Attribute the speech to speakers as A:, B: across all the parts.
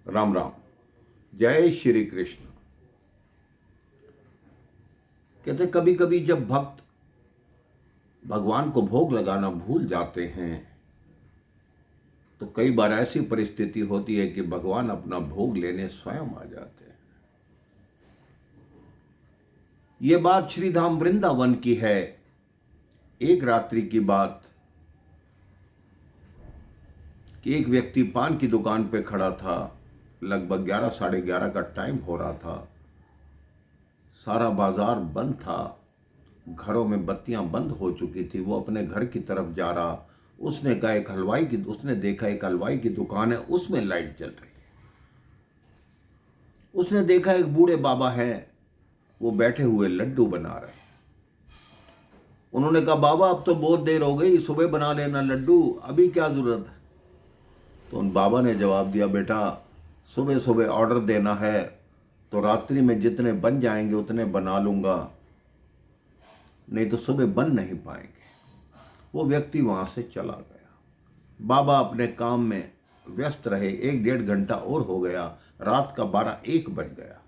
A: राम राम। जय श्री कृष्ण। कहते कभी कभी जब भक्त भगवान को भोग लगाना भूल जाते हैं तो कई बार ऐसी परिस्थिति होती है कि भगवान अपना भोग लेने स्वयं आ जाते हैं। ये बात श्री धाम वृंदावन की है। एक रात्रि की बात कि एक व्यक्ति पान की दुकान पे खड़ा था। लगभग 11 साढ़े 11 का टाइम हो रहा था। सारा बाजार बंद था, घरों में बत्तियां बंद हो चुकी थी। वो अपने घर की तरफ जा रहा। उसने देखा एक हलवाई की दुकान है, उसमें लाइट जल रही है। उसने देखा एक बूढ़े बाबा हैं, वो बैठे हुए लड्डू बना रहे हैं। उन्होंने कहा, बाबा अब तो बहुत देर हो गई, सुबह बना लेना लड्डू, अभी क्या जरूरत है। तो उन बाबा ने जवाब दिया, बेटा सुबह सुबह ऑर्डर देना है तो रात्रि में जितने बन जाएंगे उतने बना लूंगा, नहीं तो सुबह बन नहीं पाएंगे। वो व्यक्ति वहां से चला गया। बाबा अपने काम में व्यस्त रहे। 1-1.5 घंटा और हो गया। रात का 12-1 बज गया।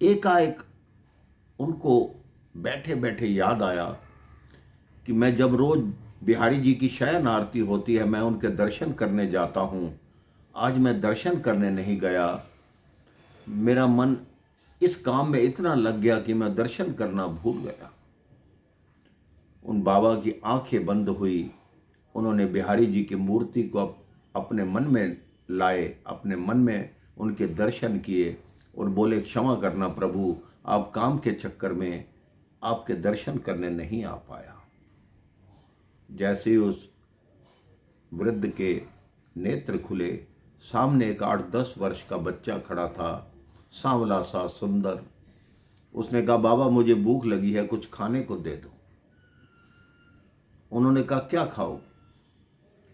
A: एकाएक उनको बैठे बैठे याद आया कि मैं जब रोज बिहारी जी की शयन आरती होती है, मैं उनके दर्शन करने जाता हूं। आज मैं दर्शन करने नहीं गया। मेरा मन इस काम में इतना लग गया कि मैं दर्शन करना भूल गया। उन बाबा की आंखें बंद हुई। उन्होंने बिहारी जी की मूर्ति को अपने मन में लाए, अपने मन में उनके दर्शन किए और बोले, क्षमा करना प्रभु, आप काम के चक्कर में आपके दर्शन करने नहीं आ पाया। जैसे ही उस वृद्ध के नेत्र खुले, सामने एक 8-10 वर्ष का बच्चा खड़ा था, सांवला सा, सुंदर। उसने कहा, बाबा मुझे भूख लगी है, कुछ खाने को दे दो। उन्होंने कहा, क्या खाओगे?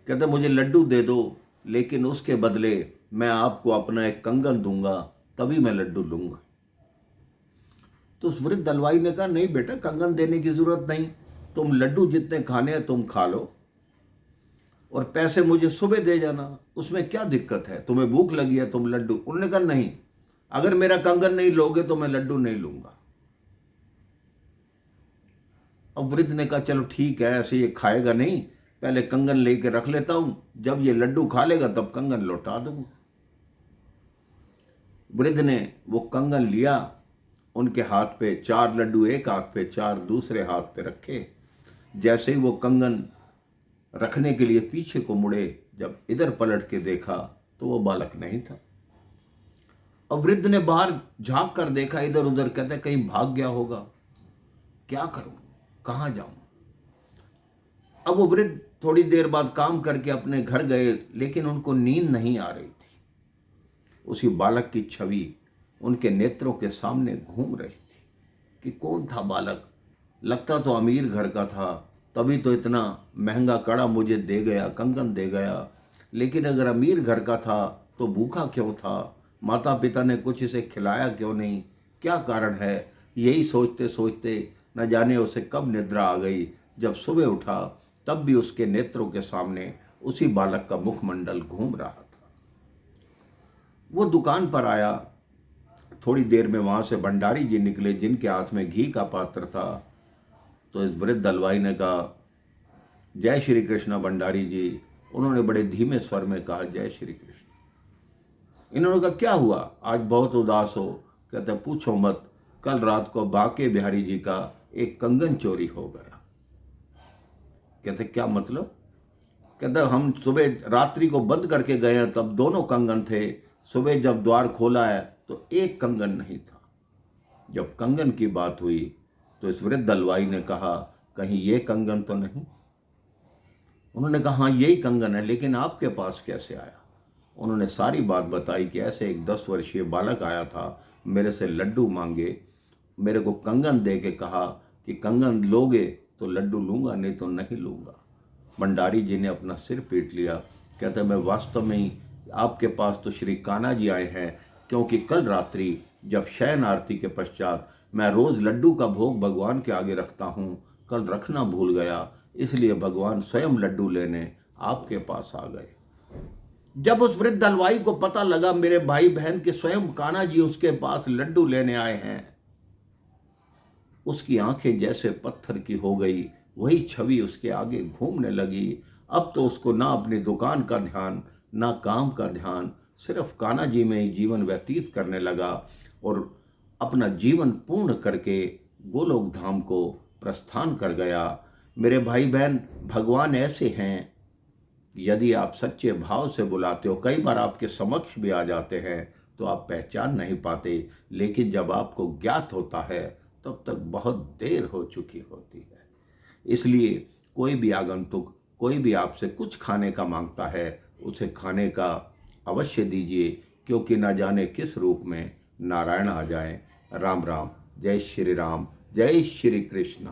A: कहते, मुझे लड्डू दे दो, लेकिन उसके बदले मैं आपको अपना एक कंगन दूंगा, तभी मैं लड्डू लूंगा। तो उस वृद्ध हलवाई ने कहा, नहीं बेटा, कंगन देने की जरूरत नहीं, तुम लड्डू जितने खाने हैं तुम खा लो और पैसे मुझे सुबह दे जाना, उसमें क्या दिक्कत है? तुम्हें भूख लगी है, तुम लड्डू। उन्होंने कहा, नहीं, अगर मेरा कंगन नहीं लोगे तो मैं लड्डू नहीं लूंगा। अब वृद्ध ने कहा, चलो ठीक है, ऐसे ये खाएगा नहीं, पहले कंगन लेके रख लेता हूं, जब ये लड्डू खा लेगा तब कंगन लौटा दूंगा। वृद्ध ने वो कंगन लिया, उनके हाथ पे 4 लड्डू, एक हाथ पे 4 दूसरे हाथ पे रखे। जैसे ही वो कंगन रखने के लिए पीछे को मुड़े, जब इधर पलट के देखा तो वो बालक नहीं था। अब वृद्ध ने बाहर झांक कर देखा, इधर उधर, कहते कहीं भाग गया होगा, क्या करूं, कहां जाऊं। अब वो वृद्ध थोड़ी देर बाद काम करके अपने घर गए, लेकिन उनको नींद नहीं आ रही थी। उसी बालक की छवि उनके नेत्रों के सामने घूम रही थी कि कौन था बालक। लगता तो अमीर घर का था, तभी तो इतना महंगा कड़ा मुझे दे गया, कंगन दे गया। लेकिन अगर अमीर घर का था तो भूखा क्यों था? माता पिता ने कुछ इसे खिलाया क्यों नहीं? क्या कारण है? यही सोचते सोचते न जाने उसे कब निद्रा आ गई। जब सुबह उठा तब भी उसके नेत्रों के सामने उसी बालक का मुखमंडल घूम रहा था। वो दुकान पर आया। थोड़ी देर में वहां से भंडारी जी निकले, जिनके हाथ में घी का पात्र था। तो इस वृद्ध हलवाई ने कहा, जय श्री कृष्ण भंडारी जी। उन्होंने बड़े धीमे स्वर में कहा, जय श्री कृष्ण। इन्होंने कहा, क्या हुआ, आज बहुत उदास हो? कहते, पूछो मत, कल रात को बांके बिहारी जी का एक कंगन चोरी हो गया। कहते, क्या मतलब? कहते, हम सुबह रात्रि को बंद करके गए हैं, तब दोनों कंगन थे। सुबह जब द्वार खोला है तो एक कंगन नहीं था। जब कंगन की बात हुई तो इस वृद्ध हलवाई ने कहा, कहीं ये कंगन तो नहीं? उन्होंने कहा, हाँ यही कंगन है, लेकिन आपके पास कैसे आया? उन्होंने सारी बात बताई कि ऐसे एक 10 वर्षीय बालक आया था, मेरे से लड्डू मांगे, मेरे को कंगन दे के कहा कि कंगन लोगे तो लड्डू लूंगा, नहीं तो नहीं लूंगा। भंडारी जी ने अपना सिर पीट लिया। कहते, मैं वास्तव में ही आपके पास तो श्री कान्हा जी आए हैं, क्योंकि कल रात्रि जब शयन आरती के पश्चात मैं रोज लड्डू का भोग भगवान के आगे रखता हूँ, कल रखना भूल गया, इसलिए भगवान स्वयं लड्डू लेने आपके पास आ गए। जब उस वृद्ध हलवाई को पता लगा मेरे भाई बहन के स्वयं कान्हा जी उसके पास लड्डू लेने आए हैं, उसकी आंखें जैसे पत्थर की हो गई। वही छवि उसके आगे घूमने लगी। अब तो उसको ना अपनी दुकान का ध्यान, ना काम का ध्यान, सिर्फ कान्हा जी में ही जीवन व्यतीत करने लगा और अपना जीवन पूर्ण करके गोलोक धाम को प्रस्थान कर गया। मेरे भाई बहन, भगवान ऐसे हैं, यदि आप सच्चे भाव से बुलाते हो, कई बार आपके समक्ष भी आ जाते हैं तो आप पहचान नहीं पाते, लेकिन जब आपको ज्ञात होता है तब तक बहुत देर हो चुकी होती है। इसलिए कोई भी आगंतुक, कोई भी आपसे कुछ खाने का मांगता है, उसे खाने का अवश्य दीजिए, क्योंकि न जाने किस रूप में नारायण आ जाएं। राम राम, जय श्री राम, जय श्री कृष्ण।